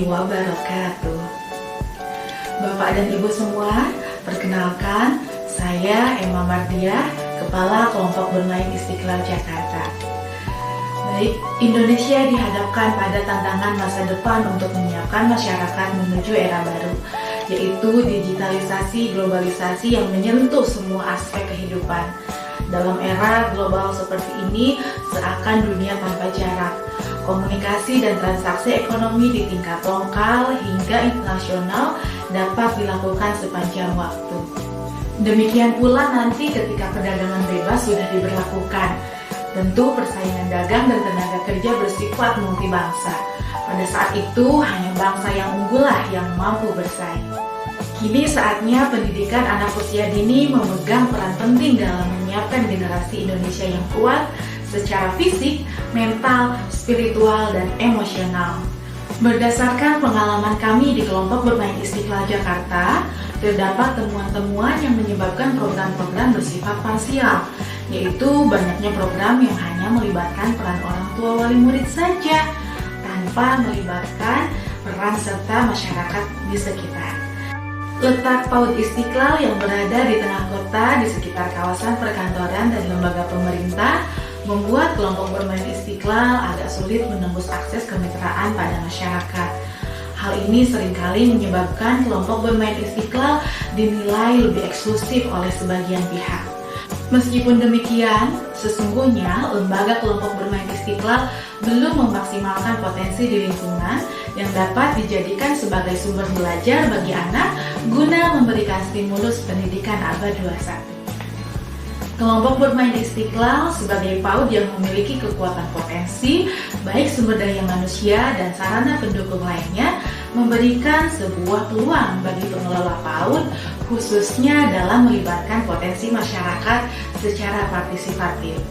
warahmatullahi wabarakatuh. Bapak dan Ibu semua, perkenalkan, saya Emma Mardiah, Kepala Kelompok Bermain Istiqlal Jakarta. Baik, Indonesia dihadapkan pada tantangan masa depan untuk menyiapkan masyarakat menuju era baru, yaitu digitalisasi, globalisasi yang menyentuh semua aspek kehidupan. Dalam era global seperti ini, seakan dunia tanpa jarak. Komunikasi dan transaksi ekonomi di tingkat lokal hingga internasional dapat dilakukan sepanjang waktu. Demikian pula nanti ketika perdagangan bebas sudah diberlakukan. Tentu persaingan dagang dan tenaga kerja bersifat multibangsa. Pada saat itu hanya bangsa yang unggullah yang mampu bersaing. Kini saatnya pendidikan anak usia dini memegang peran penting dalam menyiapkan generasi Indonesia yang kuat secara fisik, mental, spiritual, dan emosional. Berdasarkan pengalaman kami di kelompok bermain Istiqlal Jakarta, terdapat temuan-temuan yang menyebabkan program-program bersifat parsial, yaitu banyaknya program yang hanya melibatkan peran orang tua wali murid saja, tanpa melibatkan peran serta masyarakat di sekitar. Letak PAUD Istiqlal yang berada di tengah kota di sekitar kawasan perkantoran dan lembaga pemerintah membuat kelompok bermain Istiqlal agak sulit menembus akses kemitraan pada masyarakat. Hal ini seringkali menyebabkan kelompok bermain Istiqlal dinilai lebih eksklusif oleh sebagian pihak. Meskipun demikian, sesungguhnya lembaga kelompok bermain Istiqlal belum memaksimalkan potensi di lingkungan yang dapat dijadikan sebagai sumber belajar bagi anak guna memberikan stimulus pendidikan abad 21. Kelompok bermain Istiqlal sebagai PAUD yang memiliki kekuatan potensi, baik sumber daya manusia dan sarana pendukung lainnya, memberikan sebuah peluang bagi pengelola PAUD, khususnya dalam melibatkan potensi masyarakat secara partisipatif,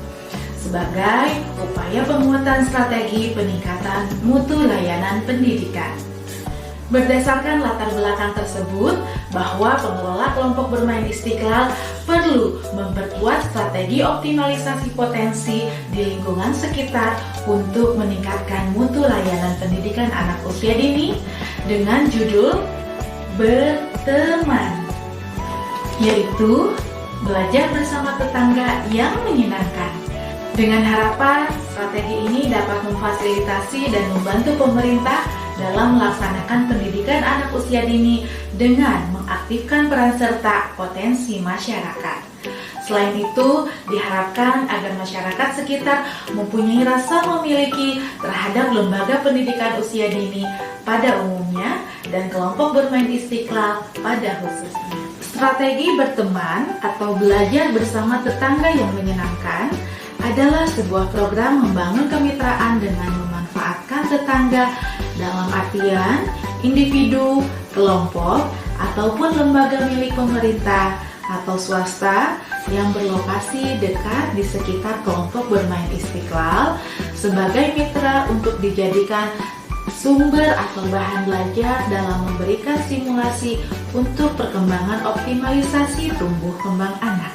sebagai upaya penguatan strategi peningkatan mutu layanan pendidikan. Berdasarkan latar belakang tersebut, bahwa pengelola kelompok bermain Istiqlal perlu memperkuat strategi optimalisasi potensi di lingkungan sekitar untuk meningkatkan mutu layanan pendidikan anak usia dini dengan judul Berteman, yaitu belajar bersama tetangga yang menyenangkan. Dengan harapan strategi ini dapat memfasilitasi dan membantu pemerintah dalam melaksanakan pendidikan anak usia dini dengan mengaktifkan peran serta potensi masyarakat. Selain itu, diharapkan agar masyarakat sekitar mempunyai rasa memiliki terhadap lembaga pendidikan usia dini pada umumnya dan kelompok bermain Istiqlal pada khususnya. Strategi berteman atau belajar bersama tetangga yang menyenangkan adalah sebuah program membangun kemitraan dengan memanfaatkan tetangga dalam artian individu, kelompok, ataupun lembaga milik pemerintah atau swasta yang berlokasi dekat di sekitar kelompok bermain Istiqlal sebagai mitra untuk dijadikan sumber atau bahan belajar dalam memberikan simulasi untuk perkembangan optimalisasi tumbuh kembang anak.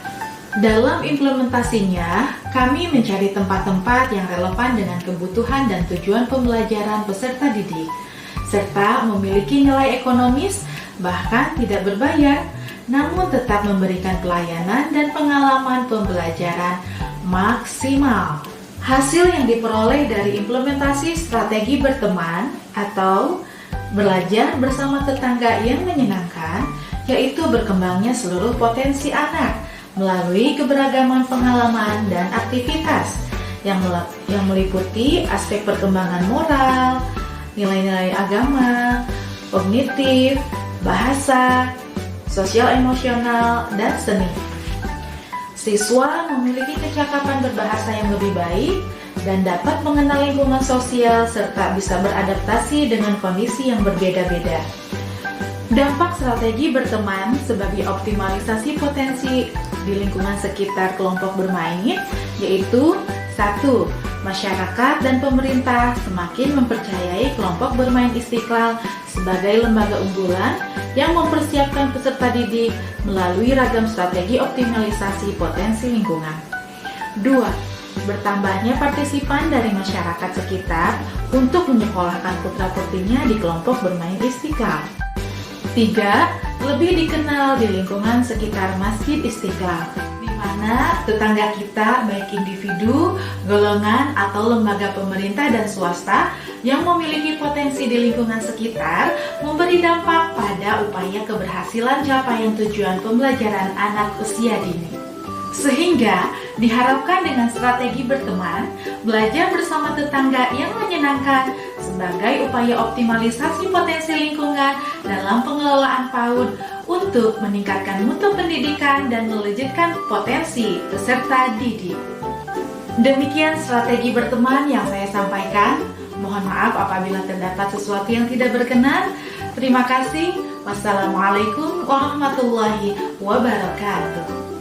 Dalam implementasinya, kami mencari tempat-tempat yang relevan dengan kebutuhan dan tujuan pembelajaran peserta didik, serta memiliki nilai ekonomis, bahkan tidak berbayar, namun tetap memberikan pelayanan dan pengalaman pembelajaran maksimal. Hasil yang diperoleh dari implementasi strategi berteman atau belajar bersama tetangga yang menyenangkan, yaitu berkembangnya seluruh potensi anak melalui keberagaman pengalaman dan aktivitas yang meliputi aspek perkembangan moral, nilai-nilai agama, kognitif, bahasa, sosial emosional, dan seni. Siswa memiliki kecakapan berbahasa yang lebih baik dan dapat mengenal lingkungan sosial serta bisa beradaptasi dengan kondisi yang berbeda-beda. Dampak strategi berteman sebagai optimalisasi potensi di lingkungan sekitar kelompok bermain yaitu 1. Masyarakat dan pemerintah semakin mempercayai kelompok bermain Istiqlal sebagai lembaga unggulan yang mempersiapkan peserta didik melalui ragam strategi optimalisasi potensi lingkungan. 2. Bertambahnya partisipan dari masyarakat sekitar untuk menyekolahkan putra-putrinya di kelompok bermain Istiqlal. 3. Lebih dikenal di lingkungan sekitar Masjid Istiqlal, di mana tetangga kita, baik individu, golongan, atau lembaga pemerintah dan swasta yang memiliki potensi di lingkungan sekitar memberi dampak pada upaya keberhasilan capaian tujuan pembelajaran anak usia dini. Sehingga diharapkan dengan strategi berteman, belajar bersama tetangga yang menyenangkan sebagai upaya optimalisasi potensi lingkungan dalam pengelolaan PAUD untuk meningkatkan mutu pendidikan dan melejitkan potensi peserta didik. Demikian strategi berteman yang saya sampaikan. Mohon maaf apabila terdapat sesuatu yang tidak berkenan. Terima kasih. Wassalamualaikum warahmatullahi wabarakatuh.